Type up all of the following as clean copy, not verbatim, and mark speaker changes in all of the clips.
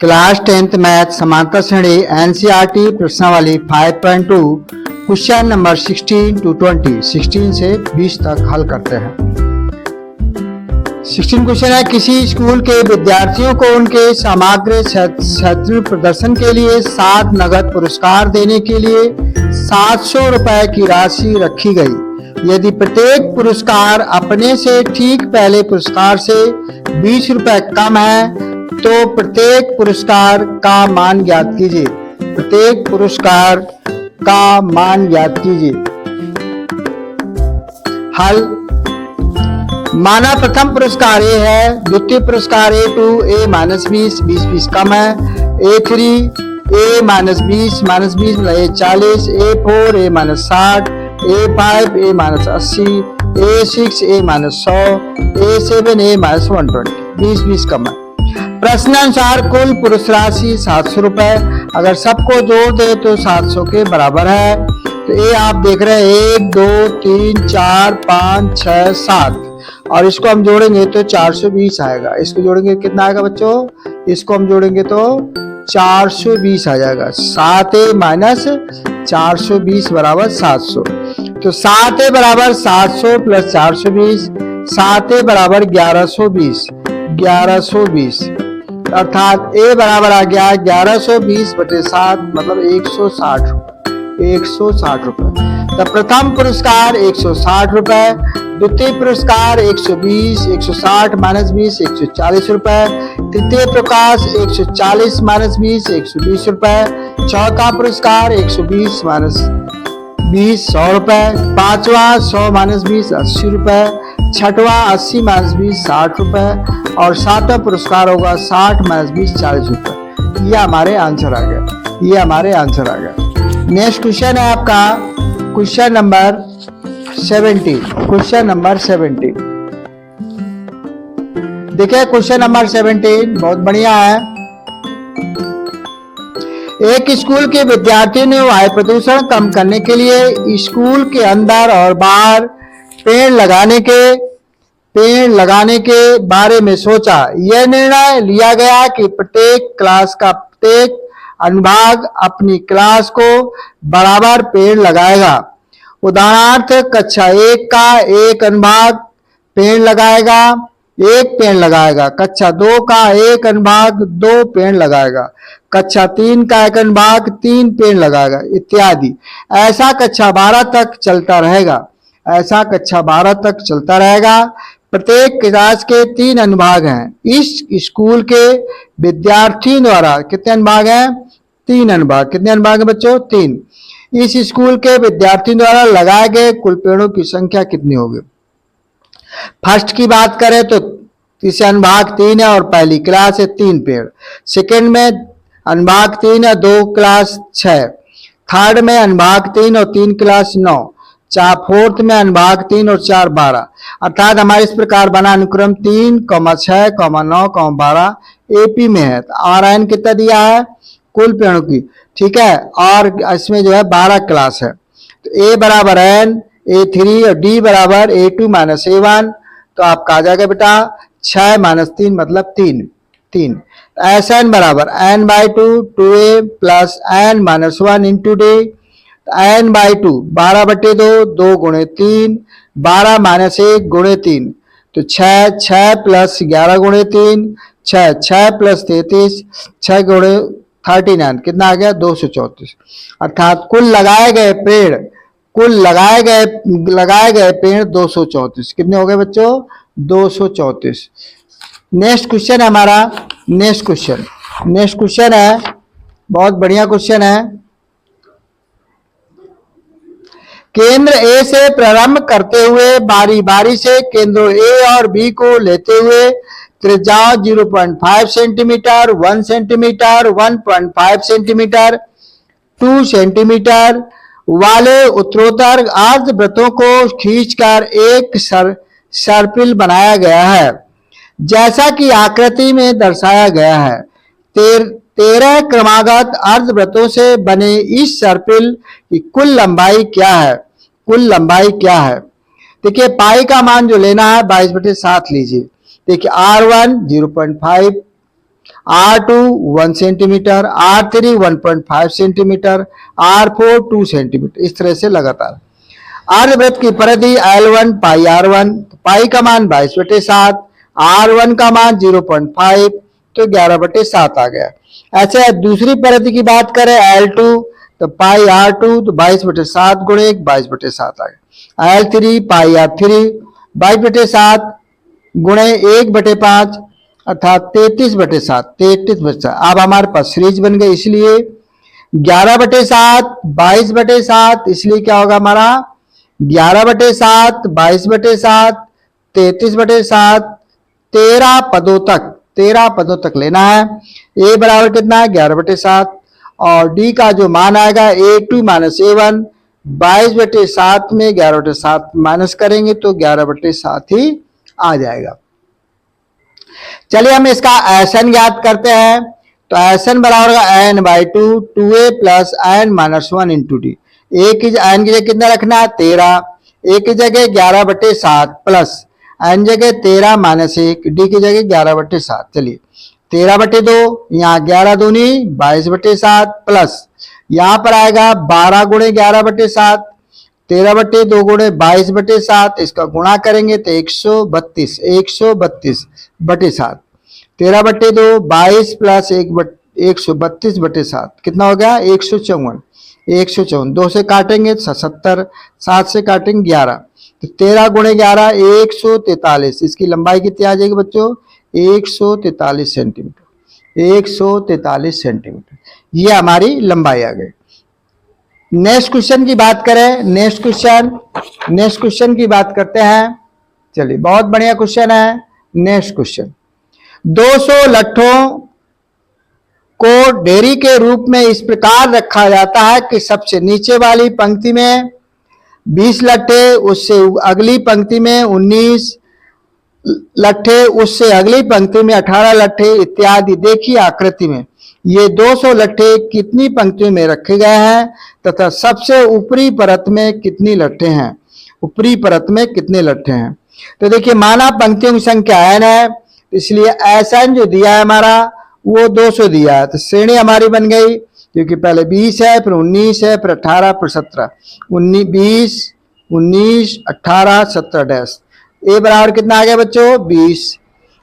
Speaker 1: Class 10th math समांतर श्रेणी NCERT प्रश्नावली 5.2 क्वेश्चन नंबर 16 to 20 16 से 20 तक हल करते हैं। 16 क्वेश्चन है, किसी स्कूल के विद्यार्थियों को उनके समग्र शैक्षणिक प्रदर्शन के लिए 7 नगद पुरस्कार देने के लिए 700 रुपए की राशि रखी गई। यदि प्रत्येक पुरस्कार अपने से ठीक पहले पुरस्कार से 20 रुपए कम है तो प्रत्येक पुरस्कार का मान ज्ञात कीजिए। प्रत्येक पुरस्कार का मान ज्ञात कीजिए। हल, माना प्रथम पुरस्कार ए है, द्वितीय पुरस्कार A2 A माइनस 20 कम है, A3 A माइनस 20 मतलब A40, A4 A minus 60, A5 A minus 80, A6 A minus 100, A7 A minus 120 20 कम है। प्रश्नानुसार कुल पुरस्कार राशि 700 रुपए, अगर सबको जोड़ दे तो 700 के बराबर है। तो ये आप देख रहे हैं 1 2 3 4 5 6 7 और इसको हम जोड़ेंगे तो 420 आएगा। इसको जोड़ेंगे कितना आएगा बच्चों? इसको हम जोड़ेंगे तो 420 आ जाएगा। 7A माइनस 420 बराबर 700। तो 7A बराबर 700 प्लस 420, 7A बराबर 1120 अर्थात A बराबर आ गया 1120/7 मतलब 160 रुपए। तो प्रथम पुरस्कार 160 रुपए, द्वितीय पुरस्कार 120, 160 माइनस 20 140 रुपए, तृतीय प्रकाश 140 माइनस 20 120 रुपए, चौथा पुरस्कार 120 माइनस 20 100 रुपए, पांचवा 100 माइनस 20 80 रुपए, छठवा 80 माइनस 20 60 रुपए और सातवां पुरस्कार होगा 60 माइनस 20 40 रुपए। ये हमारे आंसर आ गया। नेक्स्ट क्वेश्चन है आपका क्वेश्चन नंबर 17। देखिए क्वेश्चन नंबर 17 बहुत बढ़िया है। एक स्कूल के विद्यार्थियों ने वायु प्रदूषण कम करने के लिए स्कूल के अंदर और बाहर पेड़ लगाने के बारे में सोचा। यह निर्णय लिया गया कि प्रत्येक क्लास का प्रत्येक अनुभाग अपनी क्लास को बराबर पेड़ लगाएगा। उदाहरणार्थ कक्षा 1 का एक अनुभाग पेड़ लगाएगा, 1 पेड़ लगाएगा। कक्षा 2 का एक अनुभाग 2 पेड़ लगाएगा। कक्षा 3 का एक अनुभाग 3 पेड़ लगाएगा इत्यादि। ऐसा कक्षा 12 तक चलता रहेगा। प्रत्येक क्लास के 3 अनुभाग हैं। इस स्कूल के विद्यार्थियों द्वारा कितने अनुभाग हैं? 3 अनुभाग। कितने अनुभाग हैं बच्चों? 3। इस स्कूल के विद्यार्थियों द्वारा लगाए गए कुल पेड़ों की संख्या कितनी होगी? फर्स्ट की बात करें तो इस अनुभाग 3 है और पहली क्लास है 3 पेड़। सेकंड में अनुभाग 3 है 2 क्लास 6। थर्ड में अनुभाग 3 और 3 क्लास 9। फोर्थ में अनुभाग 3 और 4 12। अर्थात हमारे इस प्रकार बना अनुक्रम 3, 6, 9, 12 AP में है। RN कितना दिया है कुल पेड़ों की, ठीक है, और इसमें जो है 12 क्लास है। तो A बराबर N A3 और D बराबर A2 माइनस A1। तो आपका आ जाएगा बेटा 6 माइनस 3 मतलब 3। SN बराबर N/2 2A plus N minus 1 into D। N/2 12/2 2 गुणे 3 12 माइनस 1 गुणे 3 तो 6 प्लस 11 गुणे 3 6 प्लस 33 6 गुणे 39 कितना आ गया 234। अर्थात कुल लगाए गए पेड़ 234। कितने हो गए बच्चों? 234। नेक्स्ट क्वेश्चन है हमारा। नेक्स्ट क्वेश्चन है बहुत बढ़िया क्वेश्चन है। केंद्र A से प्रारंभ करते हुए बारी बारी से केंद्रों A और B को लेते हुए त्रिज्या 0.5 सेंटीमीटर 1 सेंटीमीटर 1.5 सेंटीमीटर 2 सेंटीमीटर वाले उत्तरोत्तर अर्धवृत्तों को खींचकर एक सर्पिल बनाया गया है जैसा कि आकृति में दर्शाया गया है। 13 क्रमागत अर्धवृत्तों से बने इस सर्पिल की कुल लंबाई क्या है? देखिए पाई का मान जो लेना है 22/7 लीजिए। देखिए R1 0.5, R2 1 centimetre, R3 1.5 centimetre, R4 2 centimetre, इस तरह से लगातार। अर्धवृत्त की परिधि L1 पाई R1, पाई का मान 22/7, R1 का मान 0.5, तो 11/7 आ गया। ऐसे दूसरी परिधि की बात करें L2, तो पाई R2 तो 22/7 गुणे 1 22/7 आ गया। L3 पाई R3 22/7 गुणे 1/5 अर्थात 33/7, 33/7। अब हमारे पास सीरीज बन गई, इसलिए 11/7 22/7, इसलिए क्या होगा हमारा 11/7 22/7 33/7, 13 पदों तक लेना है। ए बराबर कितना है 11/7, और डी का जो मान आएगा A2 माइनस A1, 22/7 में 11/7 माइनस करेंगे तो 11/7 ही आ जाएगा। चलिए हम इसका एसन ज्ञात करते हैं। तो एसन बराबर होगा n/2 2a plus n-1 into D. A की एन की जगह कितना रखना है 13, ए की जगह 11/7 प्लस एन जगह 13 माइनस 1, डी की जगह 11/7। चलिए 13/2, यहाँ 11 दूनी 22/7 प्लस यहाँ पर आएगा 12 गुणे 11/7, 13/2 गुणे 22/7, इसका गुणा करेंगे तो 132 132/7, 13/2 22 प्लस 132/7 कितना हो गया 154, 154 2 से काटेंगे 70, 7 से काटेंगे 11, तो 13 गुणे 11 143, इसकी लंबाई कितनी आ जाएगी बच्चों 143 सेंटीमीटर, 143 सेंटीमीटर, ये हमारी लंबाई आ गई। नेक्स्ट क्वेश्चन की बात करें, नेक्स्ट क्वेश्चन की बात करते हैं। चलिए बहुत बढ़िया क्वेश्चन है। नेक्स्ट क्वेश्चन, 200 लट्ठों को ढेरी के रूप में इस प्रकार रखा जाता है कि सबसे नीचे वाली पंक्ति में 20 लट्ठे, उससे अगली पंक्ति में 19 लट्ठे, उससे अगली पंक्ति में 18 लट्ठे इत्यादि। देखिए आकृति में ये 200 लट्ठे कितनी पंक्तियों में रखे गए हैं तथा सबसे ऊपरी परत में कितनी लट्ठे हैं, ऊपरी परत में कितने लट्ठे हैं। तो देखिए माना पंक्तियों की संख्या n है, इसलिए एसएन जो दिया है हमारा वो 200 दिया है, तो श्रेणी हमारी बन गई, क्योंकि पहले 20 है, फिर 19 है, फिर 18, फिर 17, 20 19 18 17 डैश। ए बराबर कितना आ गया बच्चों 20,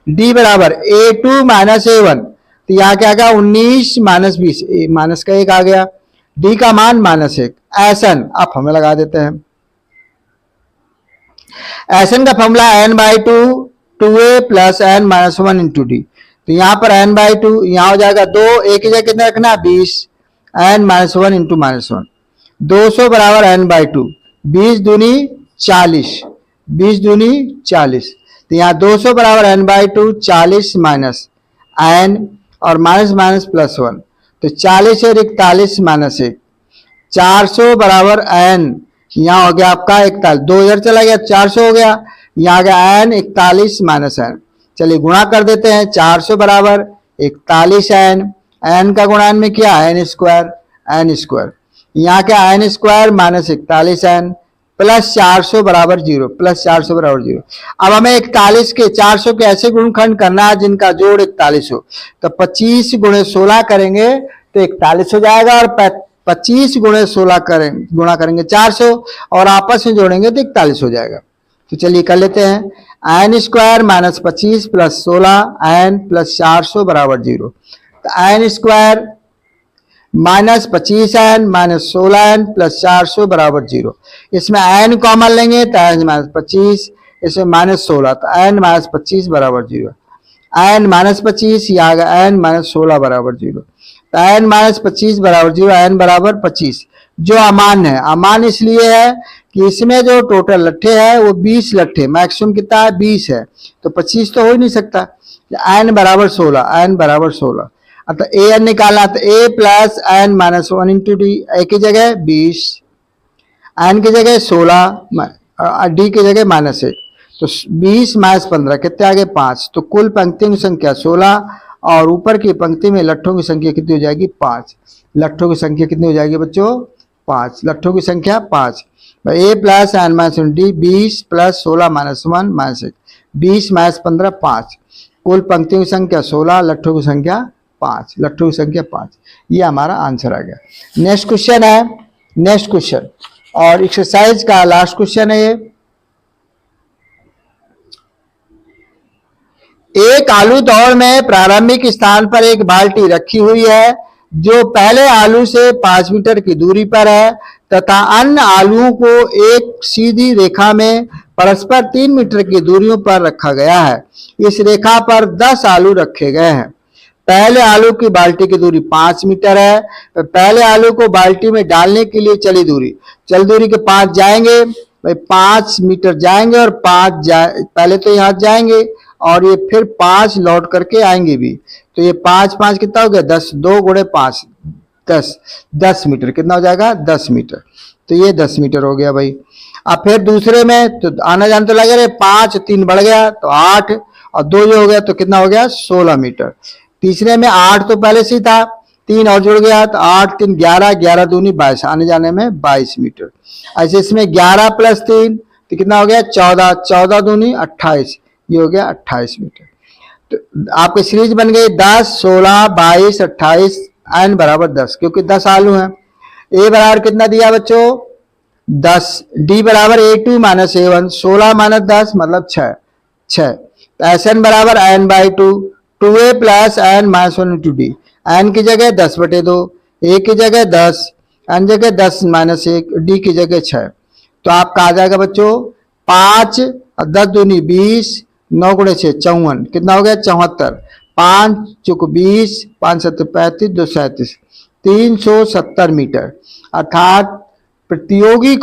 Speaker 1: डी बराबर A2 माइनस A1, तो यहाँ क्या आ गया 19 माइनस 20, माइनस का 1 आ गया, डी का मान -1। एसन आप हमें लगा देते हैं। एसन का formula n/2 2a plus n-1 into D. तो यहाँ पर n/2 यहाँ हो जाएगा 2, a की जगह कितना रखना 20, n-1 इंटू -1, 200 बराबर n/2, 20 दूनी 40, 20 दूनी 40, तो यहाँ 200 बराबर n/2 40 माइनस n और माइनस माइनस प्लस 1, तो 40 और 41 माइनस 1, 400 बराबर n, यहाँ हो गया आपका 41, 2 इधर चला गया 400 हो गया, यहाँ आ गया n 41 माइनस n। चलिए गुणा कर देते हैं, 400 बराबर 41 n का गुणा n में किया n स्क्वायर, यहाँ क्या n square minus 41 n plus 400 बराबर 0, प्लस 400 बराबर 0। अब हमें 41 के 400 के ऐसे गुणनखंड करना है जिनका जोड़ 41 हो, तो 25 गुणे 16 करेंगे तो 41 हो जाएगा, और 25 गुणे 16 गुणा करेंगे 400 और आपस में जोड़ेंगे तो 41 हो जाएगा। तो चलिए कर लेते हैं, n square minus 25 plus 16 n plus 400 बराबर 0, तो n square minus 25n minus 16n plus 400 बराबर 0। इसमें n कॉमन लेंगे तो n माइनस 25, इसमें माइनस 16, तो n माइनस 25 बराबर 0, n माइनस 25 या n माइनस 16 बराबर 0, तो n माइनस 25 बराबर 0, n बराबर 25। जो अमान्य है, अमान्य इसलिए है कि इसमें जो टोटल लट्ठे है वो 20 लट्ठे, मैक्सिमम कितना है 20 है, तो 25 तो हो ही नहीं सकता। n बराबर 16, n बराबर 16, तो ए एन निकालना, तो a plus n-1 into D, A की जगह 20, n की जगह 16, डी की जगह -1, तो 20 माइनस 15 कितने आ गए 5, तो कुल पंक्तियों की संख्या 16 और ऊपर की पंक्ति में लट्ठों की संख्या कितनी हो जाएगी 5। लट्ठों की संख्या कितनी हो जाएगी बच्चों 5, लट्ठों की संख्या 5। A plus n-1 D 20 plus 16 minus 1 minus 1, 20 minus 15 5, कुल पंक्तियों की संख्या 16, लट्ठों की संख्या 5, लट्ठों की संख्या 5। ये हमारा आंसर आ गया। नेक्स्ट क्वेश्चन है, नेक्स्ट क्वेश्चन और एक्सरसाइज का लास्ट क्वेश्चन है ये। एक आलू दौड़ में प्रारंभिक स्थान पर एक बाल्टी रखी हुई है जो पहले आलू से 5 मीटर की दूरी पर है तथा अन्य आलुओं को एक सीधी रेखा में परस्पर 3 मीटर की दूरियों पर रखा गया है। इस रेखा पर 10 आलू रखे गए हैं। पहले आलू की बाल्टी की दूरी 5 मीटर है। पहले आलू को बाल्टी में डालने के लिए चली दूरी के 5 जाएंगे भाई, 5 मीटर जाएंगे और 5 पहले तो यहाँ जाएंगे और ये फिर 5 लौट करके आएंगे भी, तो ये 5 5 कितना हो गया 10, 2 गुणे 5 10 मीटर कितना हो जाएगा 10 मीटर। तो ये 10 मीटर हो गया भाई। अब फिर दूसरे में तो आना जाना तो लगे रहे, 5 3 बढ़ गया तो 8 और 2 जो हो गया तो कितना हो गया 16 मीटर। तीसरे में 8 तो पहले से ही था, 3 और जुड़ गया तो 8 3 11, 11 दूनी 22, आने जाने में 22 मीटर। ऐसे इसमें 11 + 3 तो कितना हो गया 14, 14 दूनी 28, ये हो गया 28 मीटर। तो आपकी सीरीज बन गई 10 16 22 28, n बराबर 10 क्योंकि 10 आलू हैं। a बराबर कितना दिया बच्चों 10, d बराबर a2 - a1, 16 - 10 मतलब 6 6। Sn बराबर n/2, 2a + n - 1 × d, n की जगह 10/2, a की जगह 10, n जगह 10 - 1, d की जगह 6। तो आपका आ जाएगा बच्चों 5 और 10 दूनी 20, 9 × 6 54, कितना हो गया 74, 5 × 20, 5 7 35, 2 37, 370 मीटर। अर्थात प्रतियोगी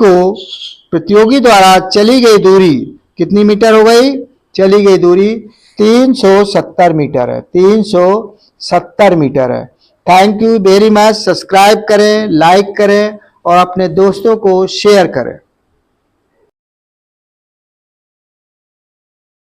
Speaker 1: द्वारा चली गई दूरी कितनी मीटर हो गई, चली गई दूरी 370 मीटर है, 370 मीटर है। Thank you very much. Subscribe करें, लाइक करें और अपने दोस्तों को शेयर करें।